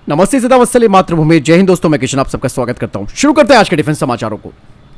नमस्ते सदा वत्सले मातृभूमि। जय हिंद दोस्तों, मैं किशन आप सबका स्वागत करता हूं। शुरू करते हैं आज के डिफेंस समाचारों को।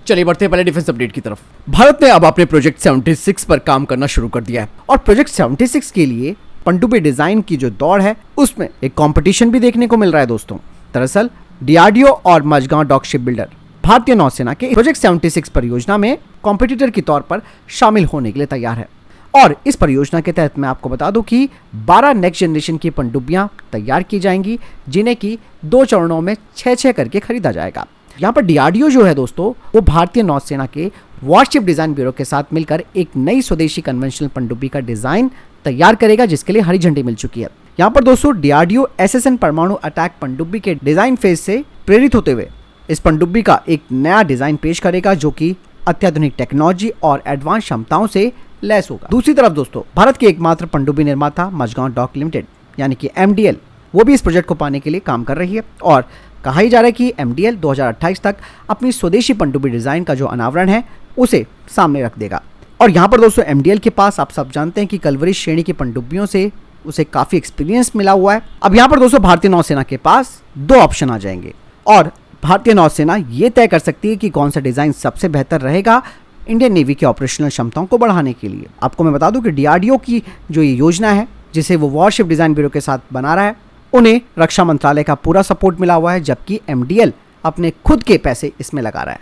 चलिए बढ़ते हैं पहले डिफेंस अपडेट की तरफ। भारत ने अब अपने प्रोजेक्ट 76 पर काम करना शुरू कर दिया है और प्रोजेक्ट 76 के लिए पनडुब्बी डिजाइन की जो दौड़ है उसमें एक कंपटीशन भी देखने को मिल रहा है दोस्तों। दरअसल डीआरडीओ और मझगांव डॉक शिप बिल्डर भारतीय नौसेना के प्रोजेक्ट 76 परियोजना में कॉम्पिटिटर के तौर पर शामिल होने के लिए तैयार है। और इस परियोजना के तहत मैं आपको बता दूं कि 12 नेक्स्ट जनरेशन की पनडुब्बियां तैयार की जाएंगी, जिन्हें की 2 चरणों में 6-6 करके खरीदा जाएगा। यहाँ पर डीआरडीओ जो है दोस्तों, वो भारतीय नौसेना के वॉरशिप डिजाइन ब्यूरो के साथ मिलकर एक नई स्वदेशी कन्वेंशनल पनडुब्बी का डिजाइन तैयार करेगा, जिसके लिए हरी झंडी मिल चुकी है। यहाँ पर दोस्तों डीआरडीओ एसएसएन परमाणु अटैक पनडुब्बी के डिजाइन फेज से प्रेरित होते हुए इस पनडुब्बी का एक नया डिजाइन पेश करेगा, जो कि अत्याधुनिक टेक्नोलॉजी और एडवांस क्षमताओं से लैस होगा। दूसरी तरफ दोस्तों, भारत के एकमात्र पनडुब्बी निर्माता मझगांव डॉक लिमिटेड यानी कि एमडीएल, वो भी इस प्रोजेक्ट को पाने के लिए काम कर रही है और कहा ही जा रहा है कि एमडीएल 2028 तक अपनी स्वदेशी पनडुब्बी डिजाइन का जो अनावरण है उसे सामने रख देगा। और यहाँ पर दोस्तों एमडीएल के पास आप सब जानते हैं कि कलवरी श्रेणी की पनडुब्बियों से उसे काफी एक्सपीरियंस मिला हुआ है। अब यहाँ पर दोस्तों भारतीय नौसेना के पास 2 ऑप्शन आ जाएंगे और भारतीय नौसेना ये तय कर सकती है कि कौन सा डिजाइन सबसे बेहतर रहेगा इंडियन नेवी की ऑपरेशनल क्षमताओं को बढ़ाने के लिए। आपको मैं बता दूं कि डीआरडीओ की जो ये योजना है, जिसे वो वॉरशिप डिजाइन ब्यूरो के साथ बना रहा है, उन्हें रक्षा मंत्रालय का पूरा सपोर्ट मिला हुआ है, जबकि एमडीएल अपने खुद के पैसे इसमें लगा रहा है।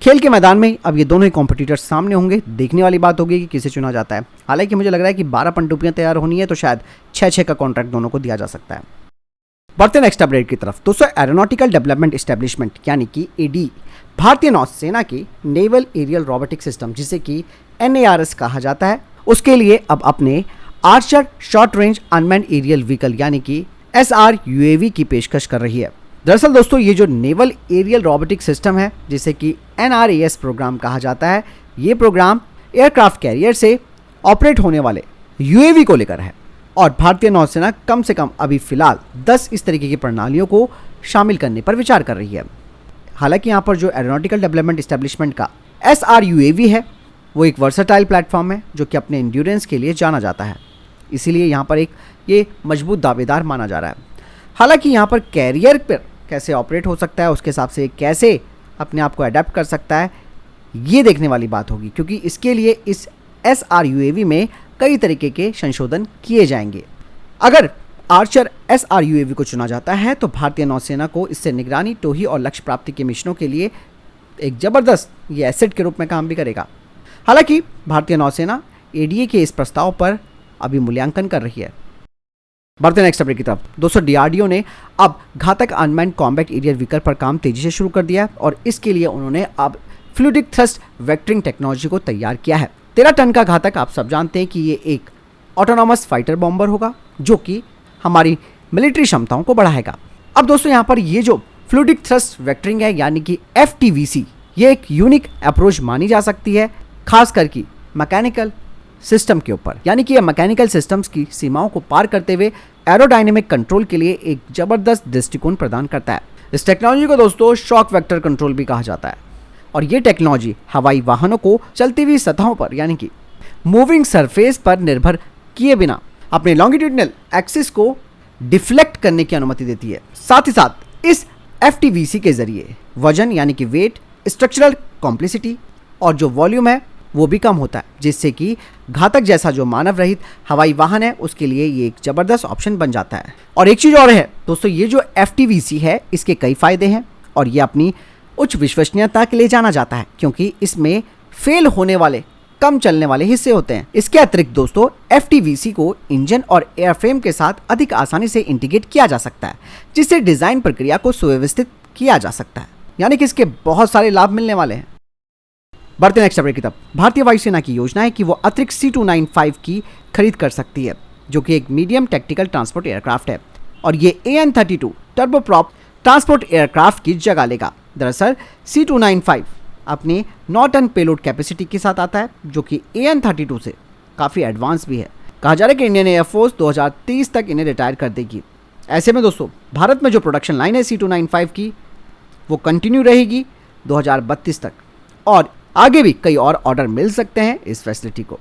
खेल के मैदान में अब ये दोनों ही कॉम्पिटिटर्स सामने होंगे। देखने वाली बात होगी कि किसे चुना जाता है। हालांकि मुझे लग रहा है कि 12 पनडुब्बियां तैयार होनी है, तो शायद 6-6 का कॉन्ट्रैक्ट दोनों को दिया जा सकता है। बढ़ते नेक्स्ट अपडेट की तरफ। दोस्तों एरोनॉटिकल डेवलपमेंट एस्टेब्लिशमेंट यानी कि एडी भारतीय नौसेना की नेवल एरियल रोबोटिक सिस्टम, जिसे कि NARS कहा जाता है, उसके लिए अब अपने Archer short range unmanned aerial vehicle यानी कि SRUAV की पेशकश कर रही है। दरअसल दोस्तों ये जो नेवल एरियल रोबोटिक सिस्टम है, जिसे कि NRAS प्रोग्राम कहा जाता है, ये प्रोग्राम एयरक्राफ्ट कैरियर से ऑपरेट होने वाले UAV को लेकर है और भारतीय नौसेना कम से कम अभी फिलहाल 10 इस तरीके की प्रणालियों को शामिल करने पर विचार कर रही है। हालांकि यहाँ पर जो एरोनॉटिकल डेवलपमेंट एस्टेब्लिशमेंट का SRUAV है, वो एक वर्सेटाइल प्लेटफॉर्म है जो कि अपने एंड्योरेंस के लिए जाना जाता है, इसीलिए यहाँ पर एक ये मजबूत दावेदार माना जा रहा है। हालांकि यहाँ पर कैरियर पर कैसे ऑपरेट हो सकता है, उसके हिसाब से कैसे अपने आप को अडेप्ट कर सकता है, ये देखने वाली बात होगी, क्योंकि इसके लिए इस SRUAV में कई तरीके के संशोधन किए जाएंगे। अगर आर्चर SRUAV को चुना जाता है तो भारतीय नौसेना को इससे निगरानी, टोही और लक्ष्य प्राप्ति के मिशनों के लिए एक जबरदस्त ये एसेट के रूप में काम भी करेगा। हालांकि भारतीय नौसेना ADA के इस प्रस्ताव पर अभी मूल्यांकन कर रही है। बढ़ते नेक्स्ट अपडेट की तरफ। दोस्तों डीआरडीओ ने अब घातक अनमैन्ड कॉम्बैट एरियल व्हीकल पर काम तेजी से शुरू कर दिया है और इसके लिए उन्होंने अब फ्लूइडिक थ्रस्ट वेक्टरिंग टेक्नोलॉजी को तैयार किया है। 13 टन का घातक, आप सब जानते हैं कि ये एक ऑटोनॉमस फाइटर बॉम्बर होगा, जो कि हमारी मिलिट्री क्षमताओं को बढ़ाएगा। अब दोस्तों यहाँ पर ये जो फ्लूइडिक थ्रस्ट वेक्टरिंग है यानी कि FTVC, ये एक यूनिक अप्रोच मानी जा सकती है, खास करके मैकेनिकल सिस्टम के ऊपर, यानी कि यह मैकेनिकल सिस्टम्स की सीमाओं को पार करते हुए एरोडायनेमिक कंट्रोल के लिए एक जबरदस्त दृष्टिकोण प्रदान करता है। इस टेक्नोलॉजी को दोस्तों शॉक वेक्टर कंट्रोल भी कहा जाता है और ये टेक्नोलॉजी हवाई वाहनों को चलती हुई सतहों पर यानी कि मूविंग सरफेस पर निर्भर किए बिना अपने लॉन्गिट्यूडनल एक्सिस को डिफ्लेक्ट करने की अनुमति देती है। साथ ही साथ इस FTVC के जरिए वजन यानी कि वेट, स्ट्रक्चरल कॉम्प्लेक्सिटी और जो वॉल्यूम है वो भी कम होता है, जिससे कि घातक जैसा जो मानव रहित हवाई वाहन है उसके लिए ये एक जबरदस्त ऑप्शन बन जाता है। और एक चीज और है दोस्तों, ये जो FTVC है इसके कई फायदे हैं और ये अपनी उच्च विश्वसनीयता के लिए जाना जाता है, क्योंकि इसमें फेल होने वाले कम चलने वाले हिस्से होते हैं। इसके अतिरिक्त दोस्तों FTVC को इंजन और एयरफ्रेम के साथ अधिक आसानी से इंटीग्रेट किया जा सकता है, जिससे डिजाइन प्रक्रिया को सुव्यवस्थित किया जा सकता है, यानी कि इसके बहुत सारे लाभ मिलने वाले हैं। बढ़ते नेक्स्ट अपडेट की तरफ। भारतीय वायुसेना की योजना है कि वो अतिरिक्त C295 की खरीद कर सकती है, जो कि एक मीडियम टैक्टिकल ट्रांसपोर्ट एयरक्राफ्ट है और ये AN-32 टर्बोप्रॉप ट्रांसपोर्ट एयरक्राफ्ट की जगह लेगा। दरअसल C295 अपने 9 टन पेलोड कैपेसिटी के साथ आता है, जो कि AN-32 से काफ़ी एडवांस भी है। कहा जा रहा है कि इंडियन एयरफोर्स 2030 तक इन्हें रिटायर कर देगी। ऐसे में दोस्तों भारत में जो प्रोडक्शन लाइन है C295 की, वो कंटिन्यू रहेगी 2032 तक और आगे भी कई और ऑर्डर मिल सकते हैं इस फैसिलिटी को।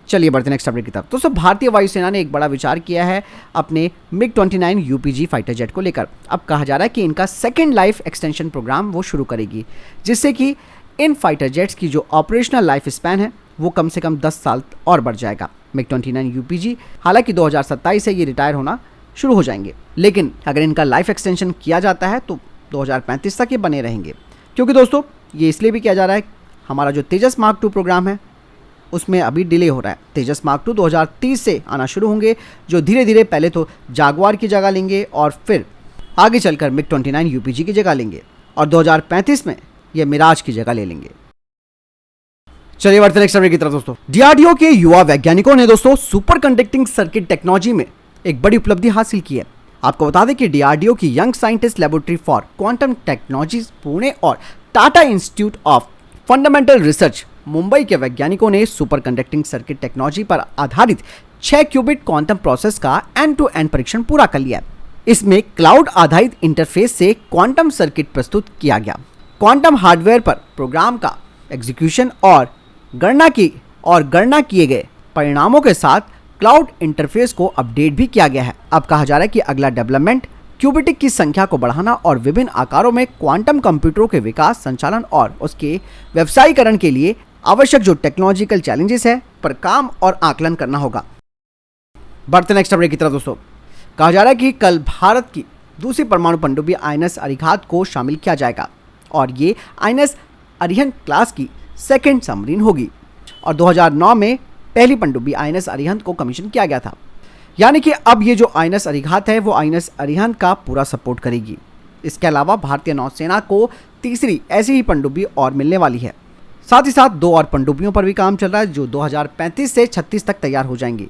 चलिए बढ़ते नेक्स्ट अपडेट की तरफ। दोस्तों भारतीय वायुसेना ने एक बड़ा विचार किया है अपने मिग 29 यूपीजी फाइटर जेट को लेकर। अब कहा जा रहा है कि इनका सेकेंड लाइफ एक्सटेंशन प्रोग्राम वो शुरू करेगी, जिससे कि इन फाइटर जेट्स की जो ऑपरेशनल लाइफ स्पैन है वो कम से कम 10 साल और बढ़ जाएगा। मिग 29 यूपीजी हालांकि 2027 से ये रिटायर होना शुरू हो जाएंगे, लेकिन अगर इनका लाइफ एक्सटेंशन किया जाता है तो 2035 तक ये बने रहेंगे। क्योंकि दोस्तों ये इसलिए भी किया जा रहा है, हमारा जो तेजस मार्क 2 प्रोग्राम है उसमें अभी डिले हो रहा है। तेजस मार्क 2 2030 से आना शुरू होंगे, जो धीरे धीरे पहले तो जागवार की जगह लेंगे और फिर आगे चलकर मिग 29 यूपीजी की जगह लेंगे और 2035 में ये मिराज की जगह ले लेंगे। चलिए बढ़ते नेक्स्ट अपडेट की तरफ। दोस्तों डीआरडीओ के युवा वैज्ञानिकों ने दोस्तों सुपर कंडक्टिंग सर्किट टेक्नोलॉजी में एक बड़ी उपलब्धि हासिल की है। आपको बता दें कि डीआरडीओ की young scientist laboratory for quantum technologies Pune और Tata institute of fundamental research Mumbai के वैज्ञानिकों ने सुपर कंडक्टिंग सर्किट टेक्नोलॉजी पर आधारित 6 क्यूबिट क्वांटम प्रोसेस का एंड टू एंड परीक्षण पूरा कर लिया। इसमें क्लाउड आधारित इंटरफेस से क्वांटम सर्किट प्रस्तुत किया गया। क्वांटम हार्डवेयर पर प्रोग्राम का एग्जीक्यूशन और गणना किए गए परिणामों के साथ क्लाउड इंटरफेस को अपडेट भी किया गया है। अब कहा जा रहा है कि अगला डेवलपमेंट क्यूबिटिक की संख्या को बढ़ाना और विभिन्न आकारों में क्वांटम कंप्यूटरों के विकास, संचालन और उसके व्यवसायीकरण के लिए आवश्यक जो टेक्नोलॉजिकल चैलेंजेस है पर काम और आकलन करना होगा। बढ़ते नेक्स्ट अपडेट की तरफ। दोस्तों कहा जा रहा है कि कल भारत की दूसरी परमाणु पनडुब्बी आईएनएस अरिहंत को शामिल किया जाएगा और ये आईएनएस अरिहंत क्लास की सेकेंड सबमरीन होगी और 2009 में पहली पनडुब्बी आईएनएस अरिहंत को कमीशन किया गया था। यानी कि अब ये जो आईएनएस अरिहंत है वो आईएनएस अरिहंत का पूरा सपोर्ट करेगी। इसके अलावा भारतीय नौसेना को तीसरी ऐसी ही पनडुब्बी और मिलने वाली है। साथ ही साथ 2 और पनडुब्बियों पर भी काम चल रहा है जो 2035 से 36 तक तैयार हो जाएंगी।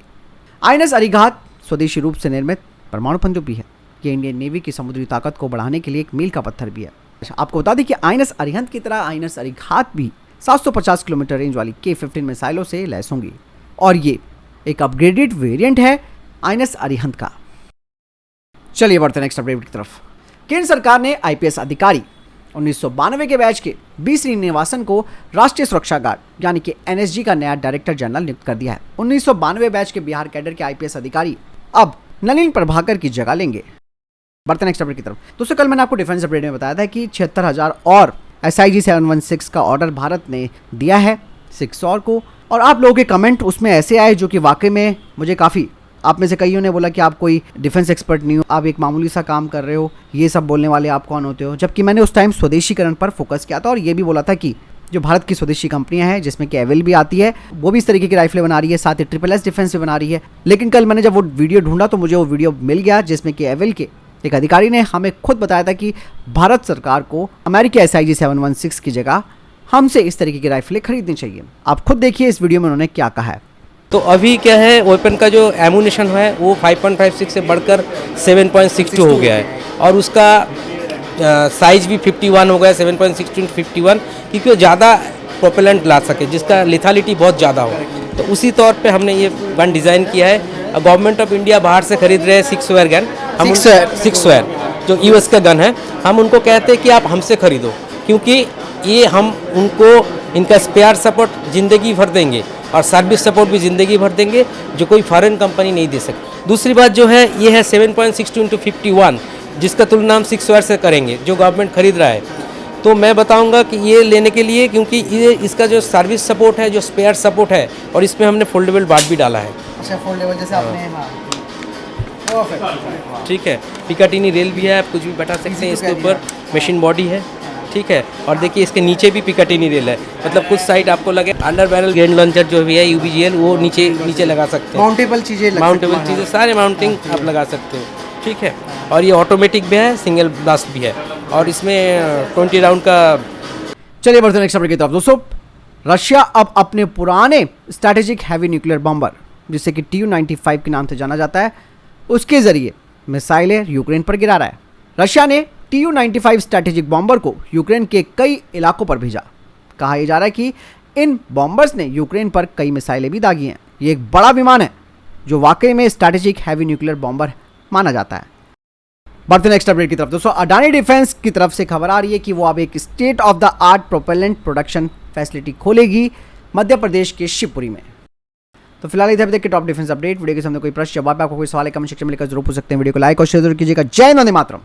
आईएनएस अरिहंत स्वदेशी रूप से निर्मित परमाणु पनडुब्बी है। ये इंडियन नेवी की समुद्री ताकत को बढ़ाने के लिए एक मील का पत्थर भी है। आपको बता दें कि आईएनएस अरिहंत की तरह आईएनएस अरिहंत भी 750 किलोमीटर रेंज वाली K-15 मिसाइलों से लैस होंगी और ये एक अपग्रेडेड वेरिएंट है आईएनएस अरिहंत का। चलिए बढ़ते नेक्स्ट अपडेट की तरफ। केंद्र सरकार ने आईपीएस अधिकारी 1992 के बैच के बी श्रीनिवासन को राष्ट्रीय सुरक्षा गार्ड यानी कि एनएसजी का नया डायरेक्टर जनरल नियुक्त कर दिया है। 1992 बैच के बिहार कैडर के आईपीएस अधिकारी अब नलिन प्रभाकर की जगह लेंगे। बढ़ते नेक्स्ट अपडेट की तरफ। दोस्तों कल मैंने आपको डिफेंस अपडेट में बताया था कि 76,000 और SIG 716 का ऑर्डर भारत ने दिया है 6 को, और आप लोगों के कमेंट उसमें ऐसे आए जो कि वाकई में मुझे काफ़ी, आप में से कईयों ने बोला कि आप कोई डिफेंस एक्सपर्ट नहीं हो, आप एक मामूली सा काम कर रहे हो, ये सब बोलने वाले आप कौन होते हो। जबकि मैंने उस टाइम स्वदेशीकरण पर फोकस किया था और ये भी बोला था कि जो भारत की स्वदेशी कंपनियां हैं जिसमें कि एविल भी आती है, वो भी इस तरीके की राइफलें बना रही है, साथ ही SSS डिफेंस भी बना रही है। लेकिन कल मैंने जब वो वीडियो ढूंढा तो मुझे वो वीडियो मिल गया जिसमें कि एविल के एक अधिकारी ने हमें खुद बताया था कि भारत सरकार को अमेरिकी SIG 716 की जगह हमसे इस तरीके की राइफलें खरीदनी चाहिए। आप खुद देखिए इस वीडियो में उन्होंने क्या कहा है। तो अभी क्या है, वेपन का जो एमुनेशन है वो 5.56 से बढ़कर 7.62 हो गया है और उसका साइज भी 51 हो गया, 7.62 × 51, क्योंकि वो ज़्यादा प्रोपेलेंट ला सके जिसका लिथालिटी बहुत ज़्यादा हो। तो उसी तौर पे हमने ये गन डिज़ाइन किया है। गवर्नमेंट ऑफ इंडिया बाहर से खरीद रहे हैं 6 वेयर गन, हम 6 वेयर जो US का गन है, हम उनको कहते हैं कि आप हमसे खरीदो, क्योंकि ये हम उनको इनका स्पेयर सपोर्ट ज़िंदगी भर देंगे और सर्विस सपोर्ट भी ज़िंदगी भर देंगे, जो कोई फॉरेन कंपनी नहीं दे सकती। दूसरी बात जो है ये है 7.62 × 51, जिसका तुलना हम 6 वेयर से करेंगे जो गवर्नमेंट खरीद रहा है। तो मैं बताऊंगा कि ये लेने के लिए, क्योंकि ये इसका जो सर्विस सपोर्ट है, जो स्पेयर सपोर्ट है, और इसमें हमने फोल्डेबल बाट भी डाला है। अच्छा, फोल्डेबल जैसे आपने, ठीक है। पिकाटिनी रेल भी है, आप कुछ भी बैठा सकते हैं इसके ऊपर, मशीन बॉडी है, ठीक है। और देखिए इसके नीचे भी पिकाटिनी रेल है, मतलब कुछ साइड आपको लगे अंडर बैरल ग्रेनेड लॉन्चर जो भी है UBGL वो नीचे लगा सकते हैं। माउंटेबल चीज़ें सारे माउंटिंग आप लगा सकते हो, ठीक है। और ये ऑटोमेटिक भी है, सिंगल ब्लास्ट भी है, और इसमें 20 राउंड का। चलिए बढ़ते नेक्स्ट अपडेट की तरफ। दोस्तों रशिया अब अपने पुराने स्ट्रैटेजिक हैवी न्यूक्लियर बॉम्बर जिसे कि TU-95 के नाम से जाना जाता है, उसके जरिए मिसाइलें यूक्रेन पर गिरा रहा है। रशिया ने TU-95 स्ट्रैटेजिक बॉम्बर को यूक्रेन के कई इलाकों पर भेजा। कहा यह जा रहा है कि इन बॉम्बर्स ने यूक्रेन पर कई मिसाइलें भी दागी हैं। ये एक बड़ा विमान है जो वाकई में स्ट्रैटेजिक हैवी न्यूक्लियर बॉम्बर माना जाता है। बढ़ते नेक्स्ट अपडेट की तरफ। दोस्तों अडानी डिफेंस की तरफ से खबर आ रही है कि वो अब एक state of the art propellant production facility खोलेगी मध्य प्रदेश के शिवपुरी में। तो फिलहाल इधर देख के टॉप डिफेंस अपडेट वीडियो के सामने कोई प्रश्न जवाब आपको कोई सवाल है कमेंट सेक्शन में लिखकर जरूर पूछ सकते हैं। वीडियो को लाइक और शेयर जरूर कीजिएगा। जय हिंद, वंदे मातरम।